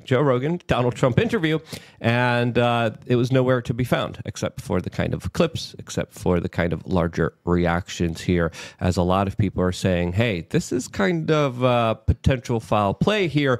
Joe Rogan Donald Trump interview, and it was nowhere to be found except for the kind of clips, except for the kind of larger reactions here, as a lot of people are saying, hey, this is kind of potential foul play here.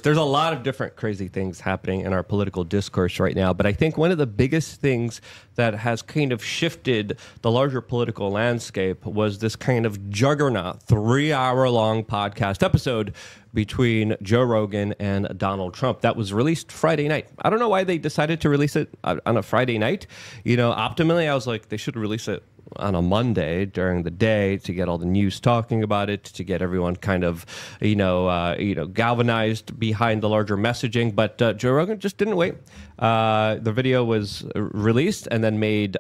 There's a lot of different crazy things happening in our political discourse right now, but I think one of the biggest things that has kind of shifted the larger political landscape was this kind of juggernaut 3-hour-long podcast episode between Joe Rogan and Donald Trump that was released Friday night. I don't know why they decided to release it on a Friday night. You know, optimally, I was like, they should release it on a Monday during the day to get all the news talking about it, to get everyone kind of, galvanized behind the larger messaging. But Joe Rogan just didn't wait. The video was released and then made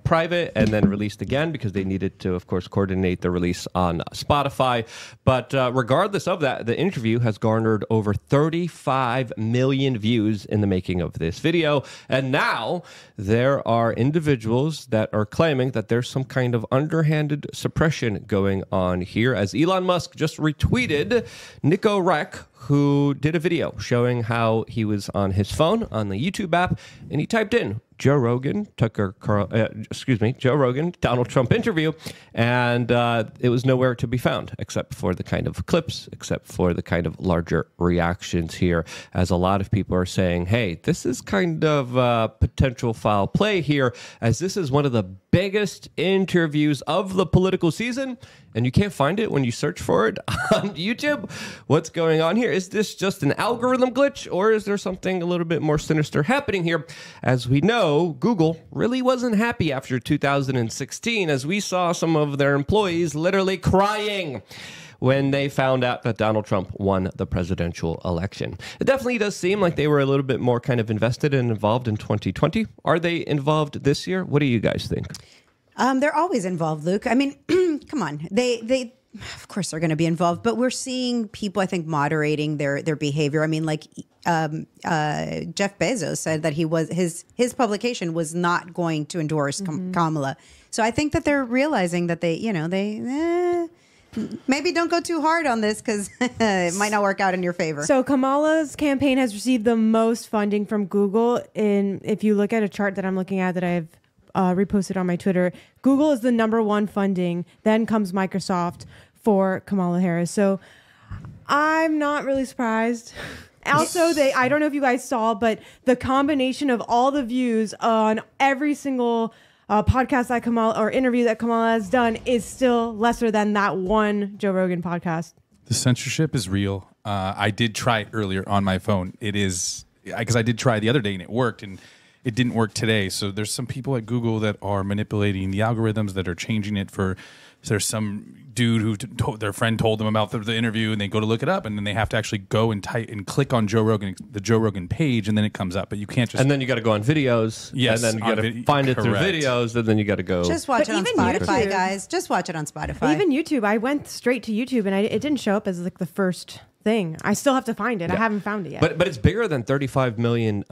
private and then released again because they needed to, of course, coordinate the release on Spotify. But regardless of that, the interview has garnered over 35 million views in the making of this video. And now there are individuals that are claiming that there's some kind of underhanded suppression going on here, as Elon Musk just retweeted Nico Rec, who did a video showing how he was on his phone on the YouTube app, and he typed in Joe Rogan Joe Rogan Donald Trump interview, and it was nowhere to be found except for the kind of clips, except for the kind of larger reactions here, as a lot of people are saying, hey, this is kind of potential foul play here, as this is one of the biggest interviews of the political season, and you can't find it when you search for it on YouTube. What's going on here? Is this just an algorithm glitch, or is there something a little bit more sinister happening here? As we know, Google really wasn't happy after 2016, as we saw some of their employees literally crying when they found out that Donald Trump won the presidential election. It definitely does seem like they were a little bit more kind of invested and involved in 2020. Are they involved this year? What do you guys think? They're always involved, Luke. I mean, come on. They of course they're going to be involved, but we're seeing people, I think, moderating their behavior. I mean, like Jeff Bezos said that his publication was not going to endorse Kamala. So I think that they're realizing that they maybe don't go too hard on this because it might not work out in your favor. So Kamala's campaign has received the most funding from Google. If you look at a chart that I'm looking at that I've reposted on my Twitter, Google is the #1 funding. Then comes Microsoft for Kamala Harris. So I'm not really surprised. Also, I don't know if you guys saw, but the combination of all the views on every single podcast that Kamala or interview that Kamala has done is still lesser than that one Joe Rogan podcast. The censorship is real. I did try it earlier on my phone. It is because I did try the other day and it worked, and it didn't work today. So there's some people at Google that are manipulating the algorithms, that are changing it for. There's some dude who their friend told them about the interview, and they go to look it up, and then they have to actually go and type and click on the Joe Rogan page, and then it comes up. But you can't just. And then you got to go on videos. Yes, and then you got to find it through videos, and then you got to go. Just watch it on Spotify, guys. Just watch it on Spotify. Even YouTube. I went straight to YouTube, and it didn't show up as like the first thing. I still have to find it. Yeah. I haven't found it yet. But it's bigger than 35 million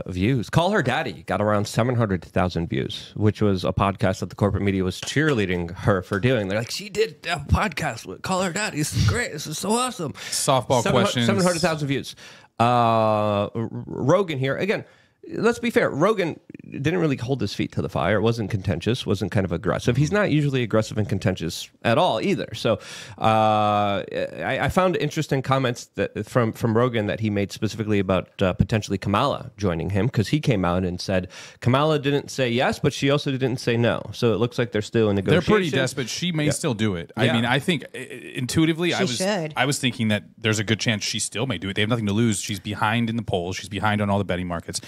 views. Call Her Daddy got around 700,000 views, which was a podcast that the corporate media was cheerleading her for doing. They're like, she did a podcast with Call Her Daddy. This is great. This is so awesome. Softball questions. 700,000 views. Rogan here. Again, let's be fair. Rogan didn't really hold his feet to the fire. It wasn't contentious, wasn't kind of aggressive. He's not usually aggressive and contentious at all either. So I found interesting comments from Rogan that he made specifically about potentially Kamala joining him, because he came out and said Kamala didn't say yes, but she also didn't say no. So it looks like they're still in negotiations. They're pretty desperate. She may still do it. I mean, I think intuitively I was thinking that there's a good chance she still may do it. They have nothing to lose. She's behind in the polls. She's behind on all the betting markets.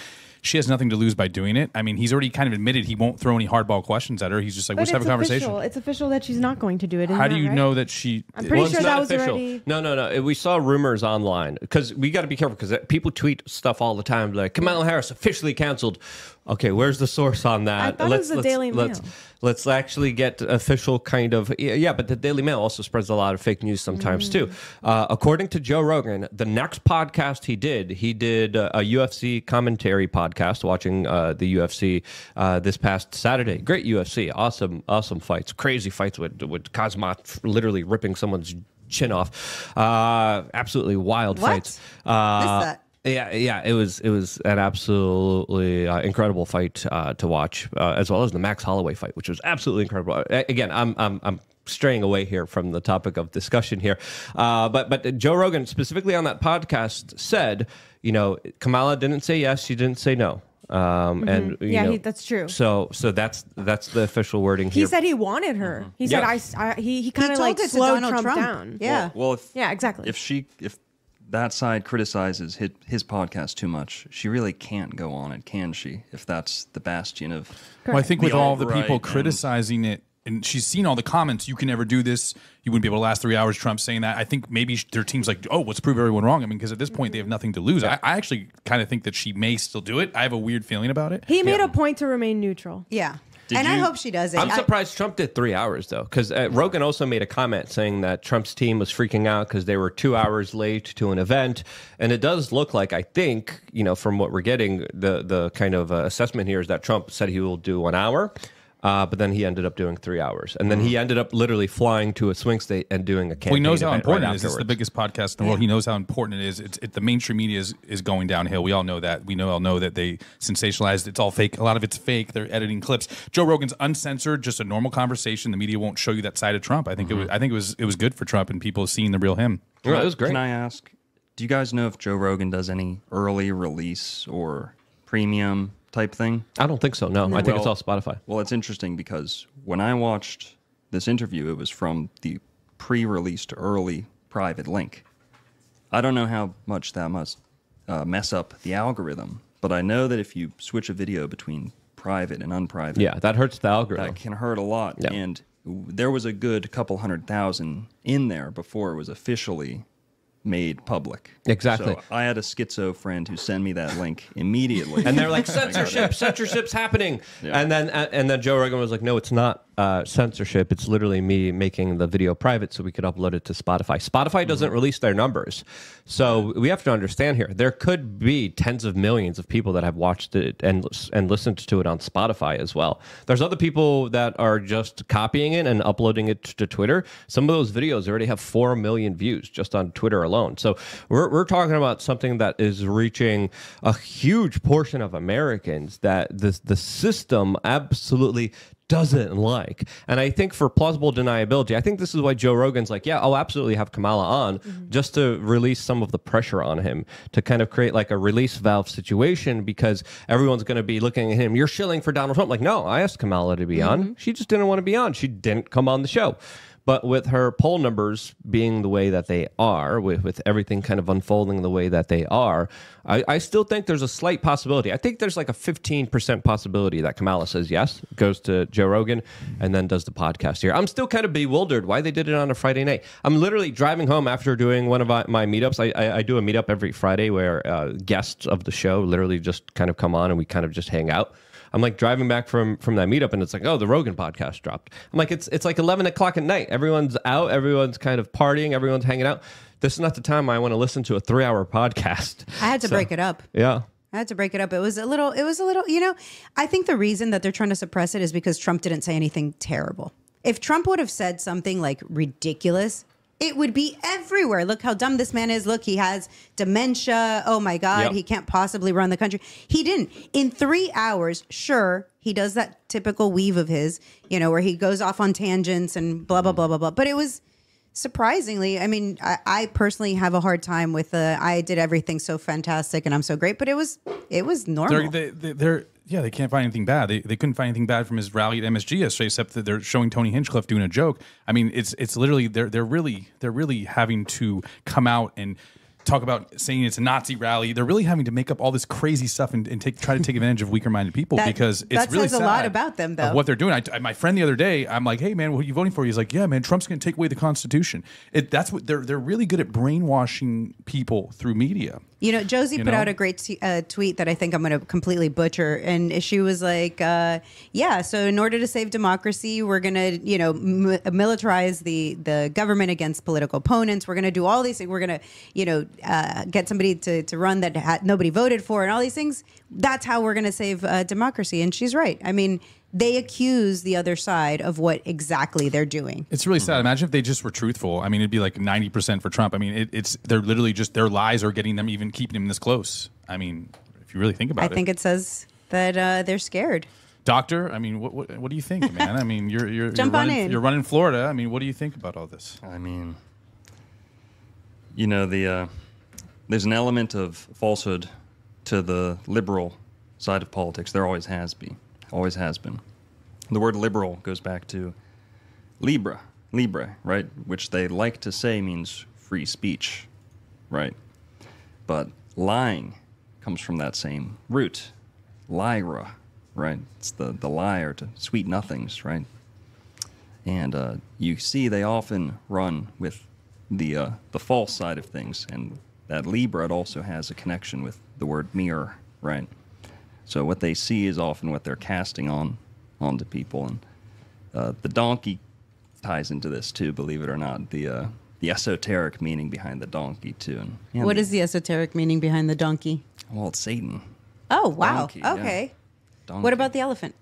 She has nothing to lose by doing it. I mean, he's already kind of admitted he won't throw any hardball questions at her. He's just like, let's have a conversation. It's official that she's not going to do it. How do you know that she... I'm pretty sure that was official. already... No. We saw rumors online, because we got to be careful, because people tweet stuff all the time like, Kamala Harris officially canceled. Okay, where's the source on that? I thought it was the Daily Mail. Let's actually get official kind of but the Daily Mail also spreads a lot of fake news sometimes too. According to Joe Rogan, the next podcast he did a UFC commentary podcast, watching the UFC this past Saturday. Great UFC, awesome fights, crazy fights with Kazmat literally ripping someone's chin off. Absolutely wild fights. Missed that. Yeah, it was an absolutely incredible fight to watch, as well as the Max Holloway fight, which was absolutely incredible. Again, I'm straying away here from the topic of discussion here, but Joe Rogan specifically on that podcast said, Kamala didn't say yes, she didn't say no. And that's true. So that's the official wording here. He said he wanted her. He said he kind of like slowed Trump down. Yeah. Well, exactly. If that side criticizes his podcast too much, she really can't go on it, can she? If that's the bastion of Well, I think with all the people alt-right criticizing it, and she's seen all the comments, you can never do this. You wouldn't be able to last 3 hours, Trump saying that. I think maybe their team's like, oh, let's prove everyone wrong. I mean, because at this point, they have nothing to lose. I actually kind of think that she may still do it. I have a weird feeling about it. He made a point to remain neutral. Yeah. I hope she does it. I'm surprised Trump did 3 hours, though, because Rogan also made a comment saying that Trump's team was freaking out because they were 2 hours late to an event. And it does look like, I think, from what we're getting, the kind of assessment here is that Trump said he will do 1 hour. But then he ended up doing 3 hours. And then he ended up literally flying to a swing state and doing a campaign. Well, he knows how event important right it is. It's the biggest podcast in the world. He knows how important it is. The mainstream media is going downhill. We all know that. We all know that they sensationalized. It's all fake. A lot of it's fake. They're editing clips. Joe Rogan's uncensored, just a normal conversation. The media won't show you that side of Trump. I think it was good for Trump and people seeing the real him. Well, it was great. Can I ask, do you guys know if Joe Rogan does any early release or premium type thing? I don't think so, no. I think it's all Spotify. Well, it's interesting because when I watched this interview, it was from the pre-released early private link. I don't know how much that must mess up the algorithm, but I know that if you switch a video between private and unprivate, Yeah, that hurts the algorithm. that can hurt a lot. Yeah. And there was a good couple 100,000 in there before it was officially made public. Exactly. So I had a schizo friend who sent me that link immediately. And they're like, censorship's happening. Yeah. And then Joe Rogan was like, no, it's not censorship. It's literally me making the video private so we could upload it to Spotify. Spotify doesn't release their numbers. So we have to understand here, there could be tens of millions of people that have watched it and listened to it on Spotify as well. There's other people that are just copying it and uploading it to Twitter. Some of those videos already have 4 million views just on Twitter alone. So we're talking about something that is reaching a huge portion of Americans that the system absolutely doesn't like. And I think for plausible deniability, I think this is why Joe Rogan's like, yeah, I'll absolutely have Kamala on just to release some of the pressure on him, to kind of create like a release valve situation, because everyone's going to be looking at him. You're shilling for Donald Trump. Like, no, I asked Kamala to be on. She just didn't want to be on. She didn't come on the show. But with her poll numbers being the way that they are, with everything kind of unfolding the way that they are, I still think there's a slight possibility. I think there's like a 15% possibility that Kamala says yes, goes to Joe Rogan, and then does the podcast here. I'm still kind of bewildered why they did it on a Friday night. I'm literally driving home after doing one of my meetups. I do a meetup every Friday where guests of the show literally just kind of come on and we kind of just hang out. I'm like driving back from that meetup and it's like, oh, the Rogan podcast dropped. I'm like, it's like 11 o'clock at night. Everyone's out. Everyone's kind of partying. Everyone's hanging out. This is not the time I want to listen to a 3-hour podcast. I had to break it up. Yeah. I had to break it up. It was a little, I think the reason that they're trying to suppress it is because Trump didn't say anything terrible. If Trump would have said something like ridiculous, it would be everywhere. Look how dumb this man is. Look, he has dementia. Oh my God, He can't possibly run the country. He didn't. In 3 hours, sure, he does that typical weave of his, where he goes off on tangents and blah, blah, blah, blah, blah. But it was surprisingly, I mean, I personally have a hard time with I did everything so fantastic and I'm so great, but it was normal. They can't find anything bad. They couldn't find anything bad from his rally at MSG yesterday, except that they're showing Tony Hinchcliffe doing a joke. I mean, it's literally they're really having to come out and talk about saying it's a Nazi rally. They're really having to make up all this crazy stuff and try to take advantage of weaker-minded people because it's that really says sad a lot about them, though. What they're doing. My friend the other day, I'm like, hey man, what are you voting for? He's like, yeah man, Trump's going to take away the Constitution. That's what they're really good at brainwashing people through media. You know, Josie put out a great tweet that I think I'm going to completely butcher. And she was like, yeah, so in order to save democracy, we're going to, you know, militarize the government against political opponents. We're going to do all these things. We're going to, you know, get somebody to run that nobody voted for and all these things. That's how we're going to save democracy. And she's right. I mean, they accuse the other side of what exactly they're doing. It's really sad. Imagine if they just were truthful. I mean, it'd be like 90% for Trump. I mean, they're literally just, their lies are getting them, even keeping him this close. I mean, if you really think about it. I think it says that they're scared. Doctor, I mean, what do you think, man? I mean, you're You're running Florida. I mean, what do you think about all this? I mean, you know, there's an element of falsehood to the liberal side of politics. There always has been. Always has been. The word liberal goes back to libre, right? Which they like to say means free speech, right? But lying comes from that same root, lyra, right? It's the liar to sweet nothings, right? And you see they often run with the false side of things, and that libre, it also has a connection with the word mirror, right? So what they see is often what they're casting onto people, and the donkey ties into this too. Believe it or not, the esoteric meaning behind the donkey too. And What is the esoteric meaning behind the donkey? Well, it's Satan. Oh, wow. Donkey, yeah. Okay. Donkey. What about the elephant?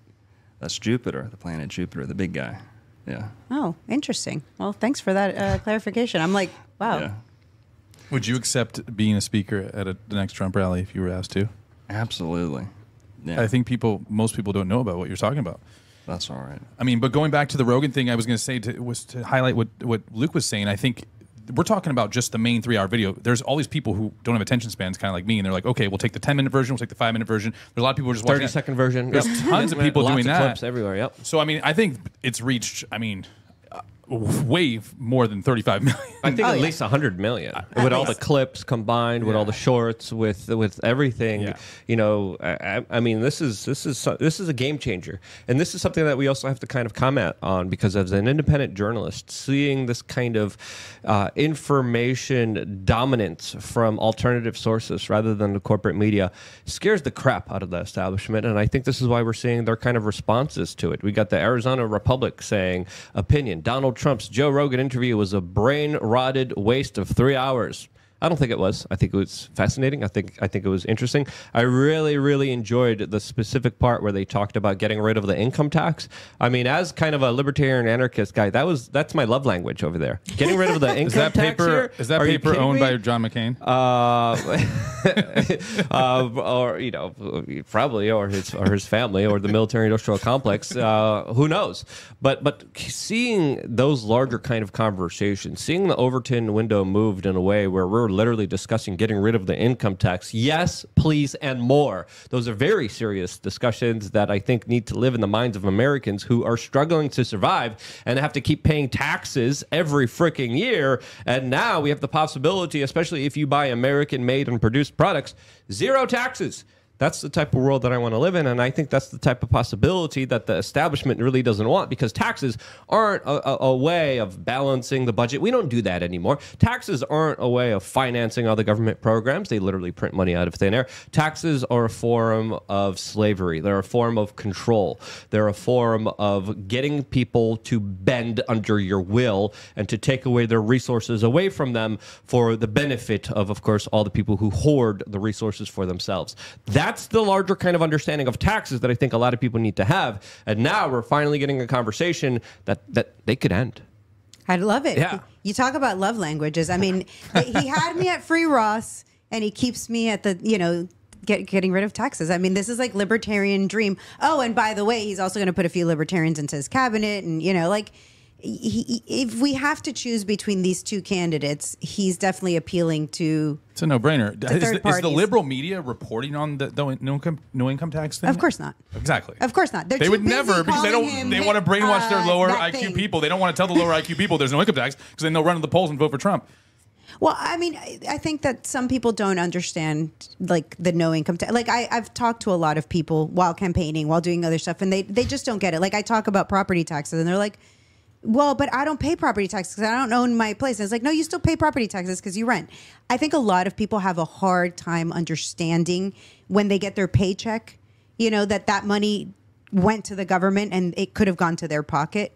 That's Jupiter, the planet Jupiter, the big guy. Yeah. Oh, interesting. Well, thanks for that clarification. I'm like, wow. Yeah. Would you accept being a speaker at the next Trump rally if you were asked to? Absolutely. Yeah. I think most people don't know about what you're talking about. That's all right. I mean, but going back to the Rogan thing, I was going to say was to highlight what Luke was saying. I think we're talking about just the main 3-hour video. There's all these people who don't have attention spans, kind of like me, and they're like, okay, we'll take the 10-minute version, we'll take the 5-minute version. There's a lot of people who are just watching 30-second version. There's tons of people Lots doing of that. clips everywhere. Yep. So I mean, I think it's reached. I mean, way more than 35 million. I think at least 100 million with all the clips combined, with all the shorts, with everything. Yeah. You know, I mean, this is a game changer, and this is something that we also have to kind of comment on, because as an independent journalist, seeing this kind of information dominance from alternative sources rather than the corporate media scares the crap out of the establishment, and I think this is why we're seeing their kind of responses to it. We got the Arizona Republic saying, opinion: Donald Trump's Joe Rogan interview was a brain-rotted waste of 3 hours. I don't think it was. I think it was fascinating. I think it was interesting. I really, really enjoyed the specific part where they talked about getting rid of the income tax. I mean, as kind of a libertarian anarchist guy, that's my love language over there. Getting rid of the income tax here. Is that paper owned by John McCain? Or you know, probably, or his family, or the military-industrial complex. Who knows? But seeing those larger kind of conversations, seeing the Overton window moved in a way where we're literally discussing getting rid of the income tax. Yes, please, and more. Those are very serious discussions that I think need to live in the minds of Americans who are struggling to survive and have to keep paying taxes every freaking year. And now we have the possibility, especially if you buy American-made and produced products, 0 taxes. That's the type of world that I want to live in, and I think that's the type of possibility that the establishment really doesn't want, because taxes aren't a way of balancing the budget. We don't do that anymore. Taxes aren't a way of financing all the government programs. They literally print money out of thin air. Taxes are a form of slavery. They're a form of control. They're a form of getting people to bend under your will and to take away their resources away from them for the benefit of course, all the people who hoard the resources for themselves. That's the larger kind of understanding of taxes that I think a lot of people need to have. And now we're finally getting a conversation that they could end. I love it. Yeah. You talk about love languages. I mean, he had me at Free Ross, and he keeps me at the, you know, getting rid of taxes. I mean, this is like libertarian dream. Oh, and by the way, he's also going to put a few libertarians into his cabinet, and, you know, like, if we have to choose between these two candidates, he's definitely appealing to. It's a no-brainer. Is the liberal media reporting on the no income tax thing? Of course not. Exactly. Of course not. They would never, because they want to brainwash their lower IQ people. They don't want to tell the lower IQ people there's no income tax, because then they'll run to the polls and vote for Trump. Well, I mean, I think that some people don't understand, like, the no income tax. Like, I've talked to a lot of people while campaigning, while doing other stuff, and they just don't get it. Like, I talk about property taxes, and they're like, well, but I don't pay property taxes because I don't own my place. And it's like, no, you still pay property taxes because you rent. I think a lot of people have a hard time understanding when they get their paycheck, you know, that money went to the government and it could have gone to their pocket.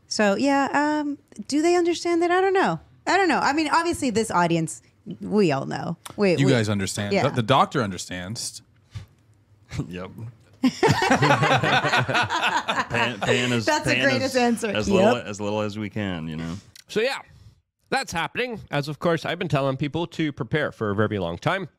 So, yeah, do they understand that? I don't know. I mean, obviously, this audience, we all know. You guys understand. Yeah. The doctor understands. Yep. Paying as, That's the greatest answer. As Yep. little as we can, you know. So yeah, that's happening. As of course, I've been telling people to prepare for a very long time.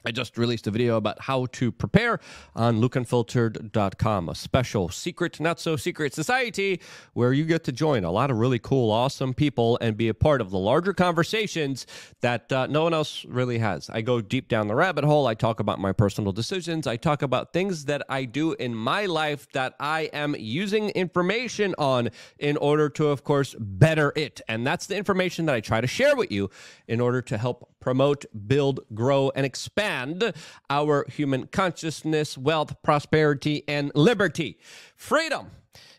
I just released a video about how to prepare on lookundfiltered.com, a special secret, not so secret society where you get to join a lot of really cool, awesome people and be a part of the larger conversations that no one else really has. I go deep down the rabbit hole. I talk about my personal decisions. I talk about things that I do in my life that I am using information on in order to, of course, better it. And that's the information that I try to share with you in order to help promote, build, grow, and expand our human consciousness, wealth, prosperity, and liberty. Freedom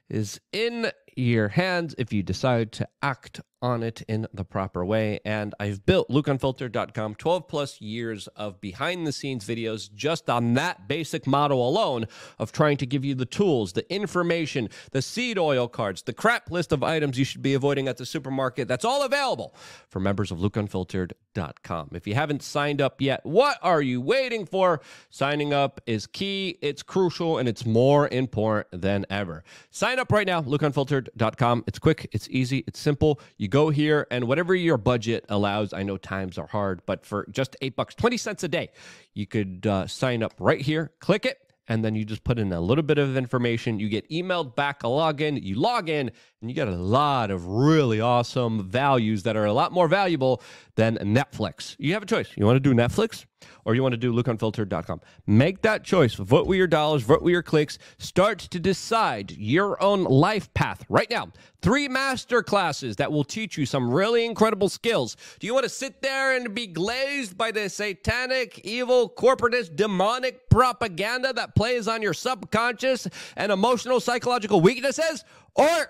is in your hands if you decide to act on it in the proper way. And I've built lookundfiltered.com 12 plus years of behind the scenes videos just on that basic model alone of trying to give you the tools, the information, the seed oil cards, the crap list of items you should be avoiding at the supermarket. That's all available for members of lookundfiltered.com. If you haven't signed up yet, what are you waiting for? Signing up is key, it's crucial, and it's more important than ever. Sign up right now, lookundfiltered.com. It's quick, it's easy, it's simple. You go here, and whatever your budget allows, I know times are hard, but for just $8, 20 cents a day, you could sign up right here, click it, and then you just put in a little bit of information. You get emailed back a login. You log in, and you get a lot of really awesome values that are a lot more valuable than Netflix. You have a choice. You want to do Netflix, or you want to do lookundfiltered.com. Make that choice. Vote with your dollars. Vote with your clicks. Start to decide your own life path right now. 3 master classes that will teach you some really incredible skills. Do you want to sit there and be glazed by the satanic, evil, corporatist, demonic propaganda that plays on your subconscious and emotional, psychological weaknesses? Or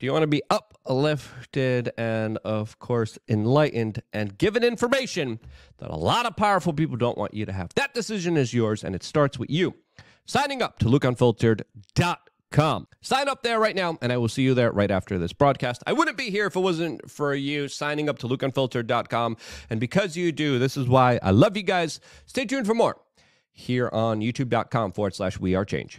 do you want to be uplifted and, of course, enlightened and given information that a lot of powerful people don't want you to have? That decision is yours, and it starts with you signing up to lookundfiltered.com. Sign up there right now, and I will see you there right after this broadcast. I wouldn't be here if it wasn't for you signing up to lookundfiltered.com. And because you do, this is why I love you guys. Stay tuned for more here on youtube.com/wearechange.